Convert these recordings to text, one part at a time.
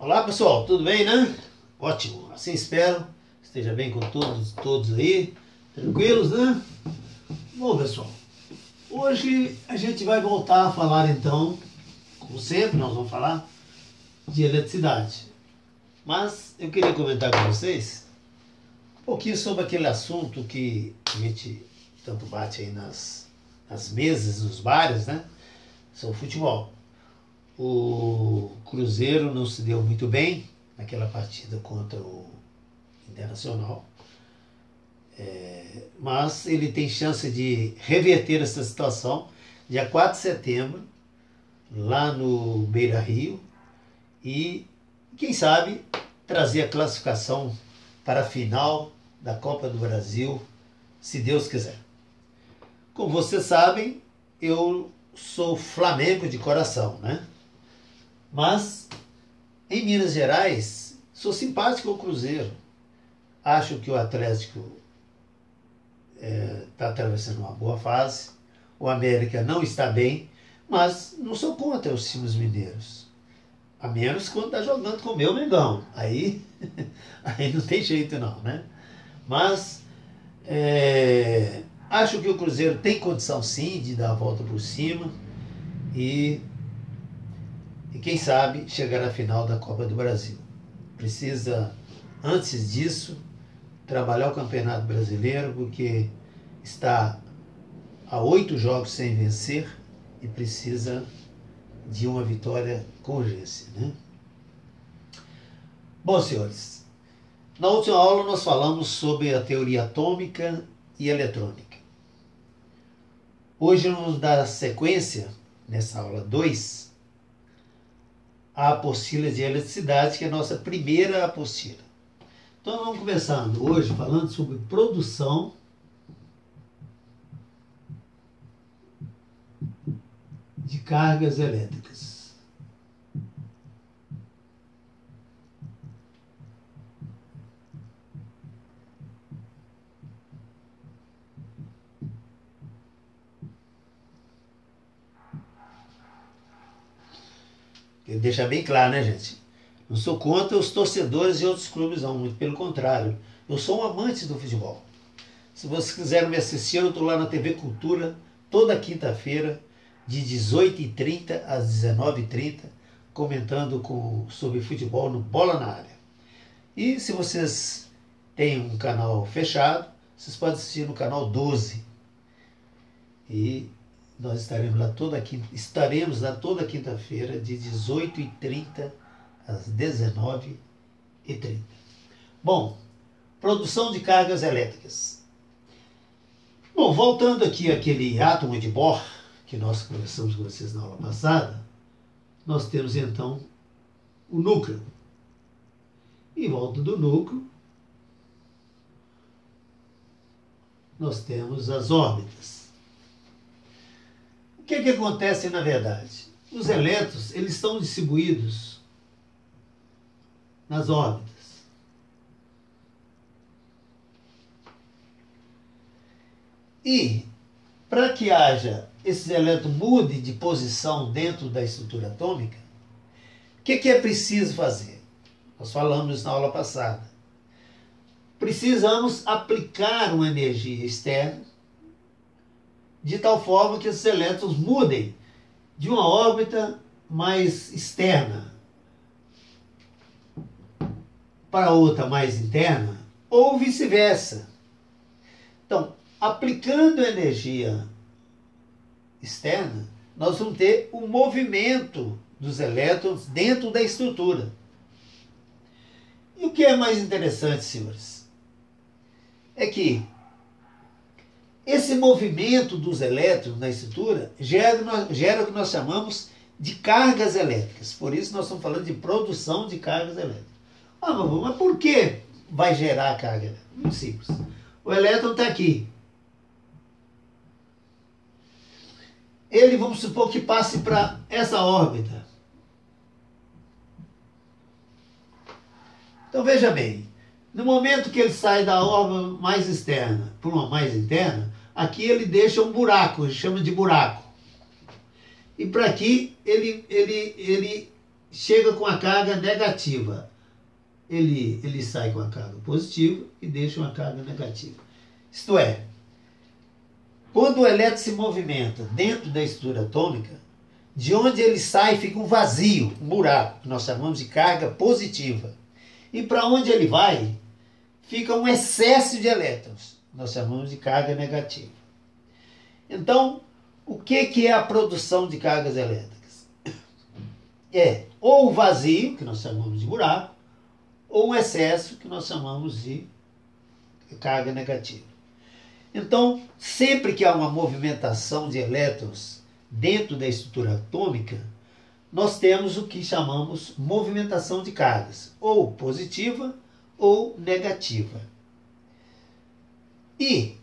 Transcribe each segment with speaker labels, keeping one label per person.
Speaker 1: Olá pessoal, tudo bem, né? Ótimo, assim espero. Esteja bem com todos aí. Tranquilos, né? Bom pessoal, hoje a gente vai voltar a falar então, como sempre nós vamos falar de eletricidade. Mas eu queria comentar com vocês um pouquinho sobre aquele assunto que a gente tanto bate aí nas mesas, nos bares, né? Sobre o futebol. O Cruzeiro não se deu muito bem naquela partida contra o Internacional, mas ele tem chance de reverter essa situação dia 4 de setembro, lá no Beira-Rio, e quem sabe trazer a classificação para a final da Copa do Brasil, se Deus quiser. Como vocês sabem, eu sou Flamengo de coração, né? Mas, em Minas Gerais, sou simpático ao Cruzeiro. Acho que o Atlético está atravessando uma boa fase. O América não está bem, mas não sou contra os times mineiros. A menos quando está jogando com o meu Mengão. Aí não tem jeito não, né? Mas acho que o Cruzeiro tem condição sim de dar a volta por cima e quem sabe chegar à final da Copa do Brasil. Precisa, antes disso, trabalhar o Campeonato Brasileiro, porque está a 8 jogos sem vencer e precisa de uma vitória com urgência, né? Bom, senhores, na última aula nós falamos sobre a teoria atômica e eletrônica. Hoje vamos dar sequência, nessa aula 2, a apostila de eletricidade, que é a nossa primeira apostila. Então vamos começando hoje falando sobre produção de cargas elétricas. Quero deixar bem claro, né, gente? Não sou contra os torcedores de outros clubes, não. Muito pelo contrário. Eu sou um amante do futebol. Se vocês quiserem me assistir, eu estou lá na TV Cultura, toda quinta-feira, de 18h30 às 19h30, comentando sobre futebol no Bola na Área. E se vocês têm um canal fechado, vocês podem assistir no canal 12. E nós estaremos lá toda quinta-feira, de 18h30 às 19h30. Bom, produção de cargas elétricas. Bom, voltando aqui àquele átomo de Bohr, que nós conversamos com vocês na aula passada, nós temos então o núcleo. Em volta do núcleo, nós temos as órbitas. O que acontece na verdade? Os elétrons, eles estão distribuídos nas órbitas. E, para que haja esses elétrons mudem de posição dentro da estrutura atômica, o que é preciso fazer? Nós falamos na aula passada. Precisamos aplicar uma energia externa de tal forma que esses elétrons mudem de uma órbita mais externa para outra mais interna, ou vice-versa. Então, aplicando energia externa, nós vamos ter o movimento dos elétrons dentro da estrutura. E o que é mais interessante, senhores, é que esse movimento dos elétrons na estrutura gera o que nós chamamos de cargas elétricas. Por isso nós estamos falando de produção de cargas elétricas. Mas por que vai gerar carga elétrica? Muito simples. O elétron está aqui. Ele, vamos supor que passe para essa órbita. Então veja bem, no momento que ele sai da órbita mais externa para uma mais interna, aqui ele deixa um buraco, a gente chama de buraco. E para aqui ele chega com a carga negativa. Ele sai com a carga positiva e deixa uma carga negativa. Isto é, quando o elétron se movimenta dentro da estrutura atômica, de onde ele sai fica um vazio, um buraco, que nós chamamos de carga positiva. E para onde ele vai, fica um excesso de elétrons, nós chamamos de carga negativa. Então, o que é a produção de cargas elétricas? É ou o vazio, que nós chamamos de buraco, ou o excesso, que nós chamamos de carga negativa. Então, sempre que há uma movimentação de elétrons dentro da estrutura atômica, nós temos o que chamamos movimentação de cargas, ou positiva ou negativa. E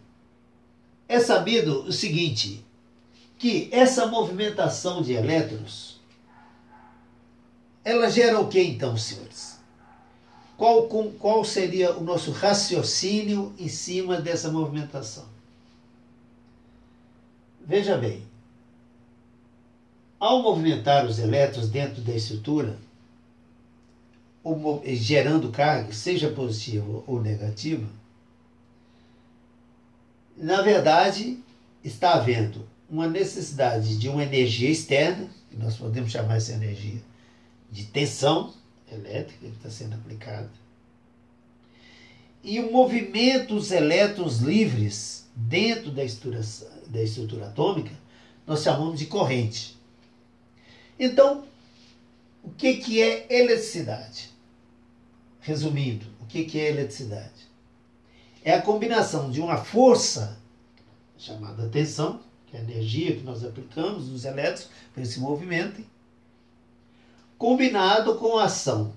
Speaker 1: é sabido o seguinte, que essa movimentação de elétrons, ela gera o que então, senhores? Qual seria o nosso raciocínio em cima dessa movimentação? Veja bem, ao movimentar os elétrons dentro da estrutura, gerando carga, seja positiva ou negativa, na verdade está havendo uma necessidade de uma energia externa, que nós podemos chamar essa energia de tensão elétrica que está sendo aplicada, e o movimento dos elétrons livres dentro da estrutura atômica nós chamamos de corrente. Então, o que é eletricidade? Resumindo, o que é eletricidade? É a combinação de uma força chamada tensão, que é a energia que nós aplicamos nos elétrons para esse movimento, combinado com a ação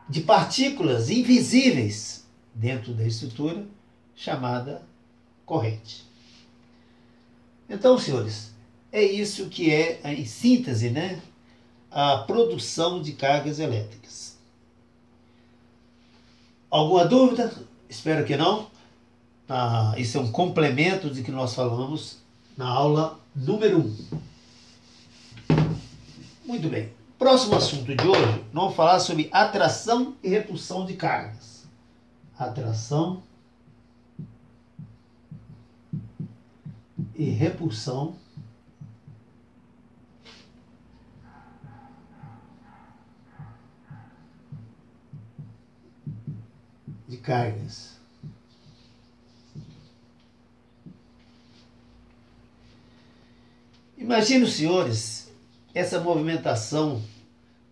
Speaker 1: de partículas invisíveis dentro da estrutura, chamada corrente. Então, senhores, é isso que é, em síntese, né, a produção de cargas elétricas. Alguma dúvida? Espero que não. Isso é um complemento de que nós falamos na aula número 1. Muito bem. Próximo assunto de hoje, nós vamos falar sobre atração e repulsão de cargas. Atração e repulsão de cargas. Imagine os senhores essa movimentação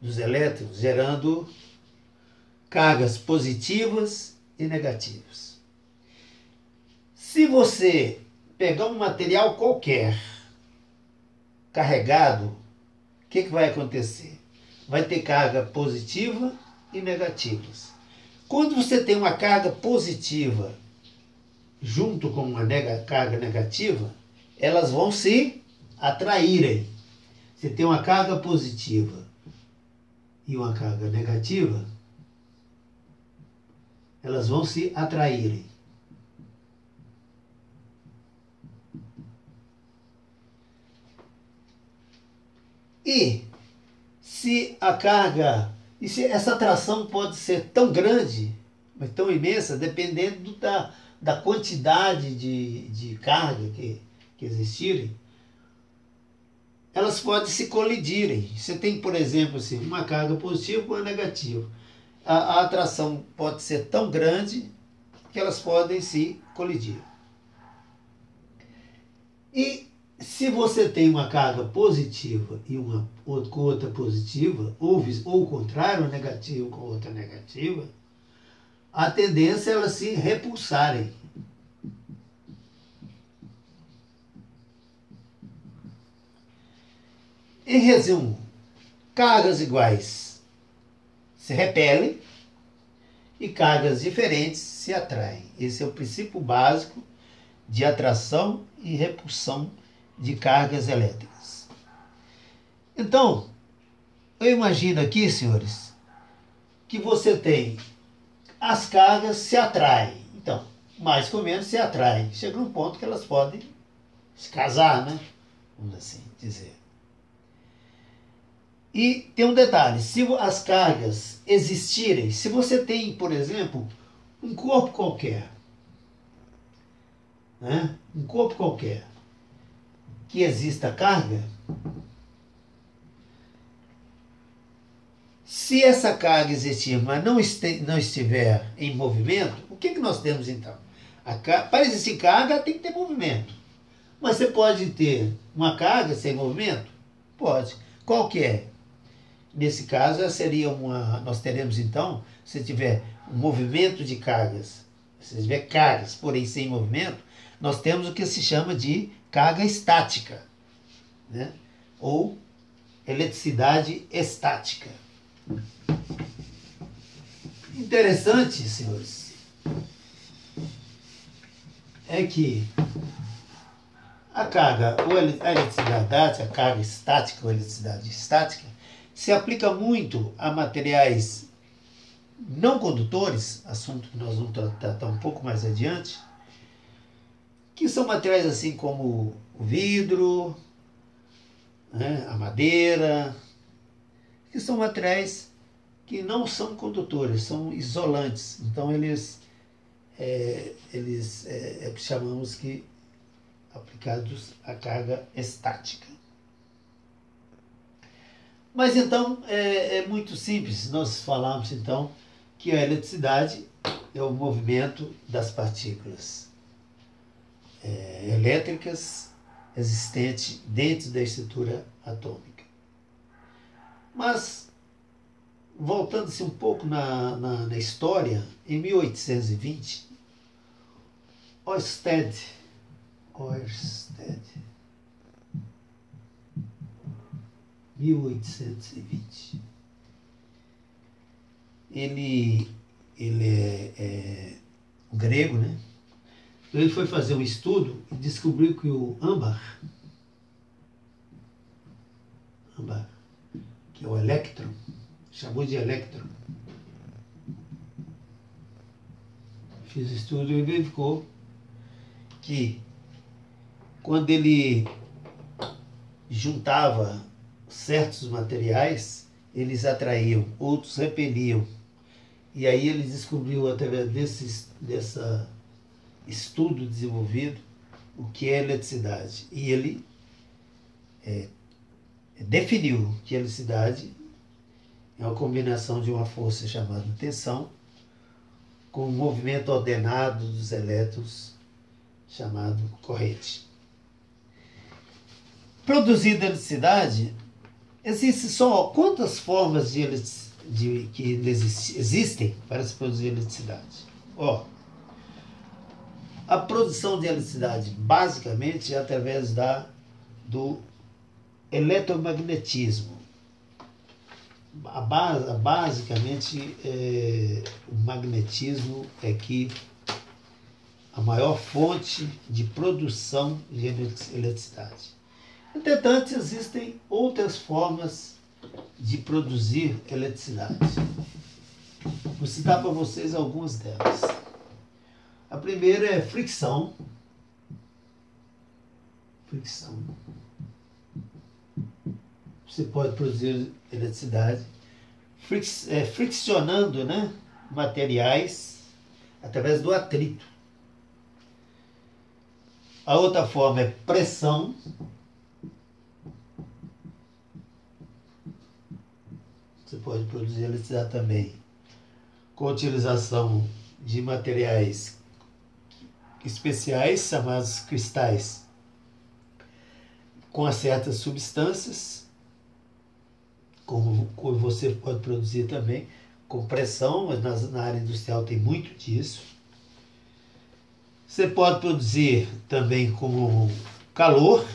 Speaker 1: dos elétrons gerando cargas positivas e negativas. Se você pegar um material qualquer carregado, o que vai acontecer? Vai ter carga positiva e negativas. Quando você tem uma carga positiva junto com uma carga negativa, elas vão se atraírem. Você tem uma carga positiva e uma carga negativa, elas vão se atraírem. E se essa atração pode ser tão grande, mas tão imensa, dependendo da quantidade de carga que existirem, elas podem se colidirem. Você tem, por exemplo, assim, uma carga positiva com uma negativa. A atração pode ser tão grande que elas podem se colidir. E se você tem uma carga positiva e uma com outra positiva, ou o contrário, uma negativa com outra negativa, a tendência é elas se repulsarem. Em resumo, cargas iguais se repelem e cargas diferentes se atraem. Esse é o princípio básico de atração e repulsão de cargas elétricas. Então, eu imagino aqui, senhores, que você tem as cargas se atraem. Então, mais ou menos se atraem. Chega um ponto que elas podem se casar, né? Vamos assim dizer. E tem um detalhe, se as cargas existirem, se você tem, por exemplo, um corpo qualquer, né? Um corpo qualquer, que exista carga, se essa carga existir, mas não estiver em movimento, o que nós temos então? Para existir carga tem que ter movimento. Mas você pode ter uma carga sem movimento? Pode. Qual que é? Nesse caso, nós teremos então, se tiver um movimento de cargas, se tiver cargas, porém sem movimento, nós temos o que se chama de carga estática, né? Ou eletricidade estática. Interessante, senhores, é que a carga, ou a eletricidade, a carga estática ou eletricidade estática, se aplica muito a materiais não condutores, assunto que nós vamos tratar um pouco mais adiante, que são materiais assim como o vidro, né, a madeira, que são materiais que não são condutores, são isolantes. Então eles chamamos que aplicados à carga estática. Mas então é muito simples. Nós falamos então que a eletricidade é o movimento das partículas elétricas existente dentro da estrutura atômica. Mas, voltando-se um pouco na história, em 1820, Ørsted, 1820, ele é grego, né? Ele foi fazer um estudo e descobriu que o âmbar, que é o elétron, chamou de elétron. Fiz o estudo e verificou que quando ele juntava certos materiais, eles atraíam, outros repeliam. E aí ele descobriu, através desse estudo desenvolvido, o que é eletricidade. E ele definiu que a eletricidade é uma combinação de uma força chamada tensão com um movimento ordenado dos elétrons chamado corrente. Produzida eletricidade, existe só quantas formas que existem para se produzir eletricidade? A produção de eletricidade basicamente é através do eletromagnetismo. Basicamente, o magnetismo é que a maior fonte de produção de eletricidade. Entretanto, existem outras formas de produzir eletricidade. Vou citar para vocês algumas delas. A primeira é fricção. Você pode produzir eletricidade friccionando, né, materiais através do atrito. A outra forma é pressão. Você pode produzir eletricidade também com a utilização de materiais especiais, chamados cristais, com certas substâncias, como você pode produzir também com pressão, mas na área industrial tem muito disso. Você pode produzir também com calor.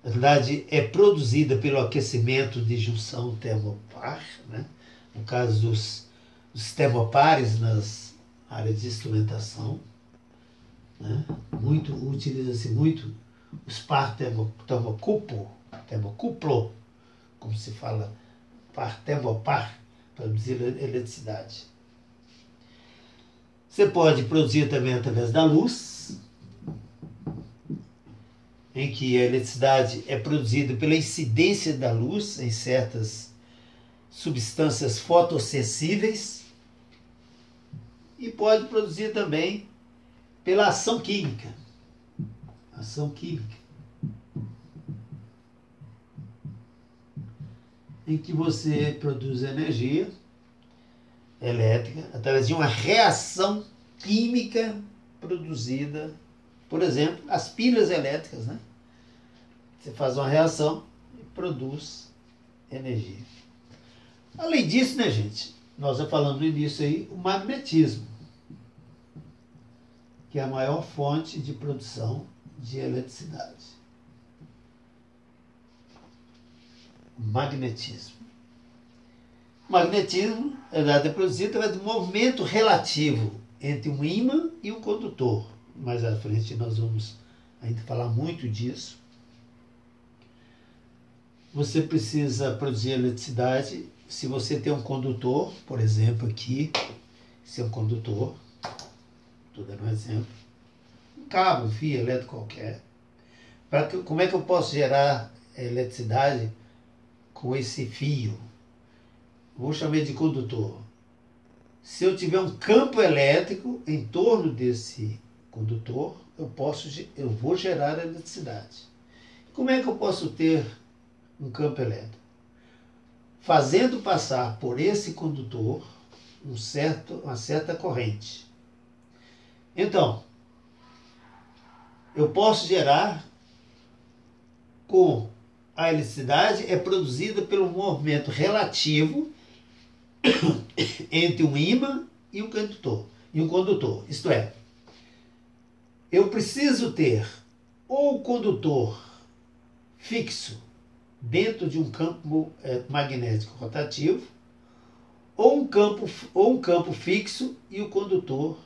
Speaker 1: Na verdade, é produzida pelo aquecimento de junção termopar, né? No caso dos termopares nas áreas de instrumentação, né? Utiliza-se muito os par termocuplo, como se fala, par termopar, para produzir eletricidade. Você pode produzir também através da luz. em que a eletricidade é produzida pela incidência da luz em certas substâncias fotossensíveis, e pode produzir também pela ação química. Ação química. Em que você produz energia elétrica através de uma reação química produzida, por exemplo, as pilhas elétricas, né? Você faz uma reação e produz energia. Além disso, né, gente, nós já falamos no início aí, o magnetismo, que é a maior fonte de produção de eletricidade. Magnetismo. O magnetismo é produzido através do movimento relativo entre um ímã e um condutor. Mais à frente nós vamos ainda falar muito disso. Você precisa produzir eletricidade se você tem um condutor, por exemplo aqui, esse é um condutor, estou dando um exemplo, um cabo, um fio elétrico qualquer. Como é que eu posso gerar eletricidade com esse fio? Vou chamar de condutor. Se eu tiver um campo elétrico em torno desse condutor, eu vou gerar eletricidade. Como é que eu posso ter um campo elétrico? Fazendo passar por esse condutor uma certa corrente. Então, eu posso gerar com a eletricidade é produzida pelo movimento relativo entre um ímã e um condutor. Isto é, eu preciso ter ou o condutor fixo dentro de um campo magnético rotativo, ou um campo fixo e o condutor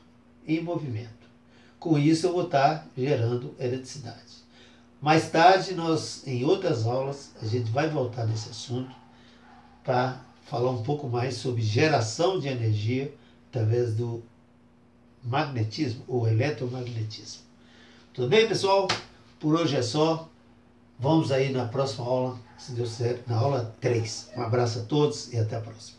Speaker 1: em movimento. Com isso eu vou estar gerando eletricidade. Mais tarde, em outras aulas, a gente vai voltar nesse assunto para falar um pouco mais sobre geração de energia através do magnetismo ou eletromagnetismo. Tudo bem, pessoal? Por hoje é só. Vamos aí na próxima aula, se Deus quiser, na aula 3. Um abraço a todos e até a próxima.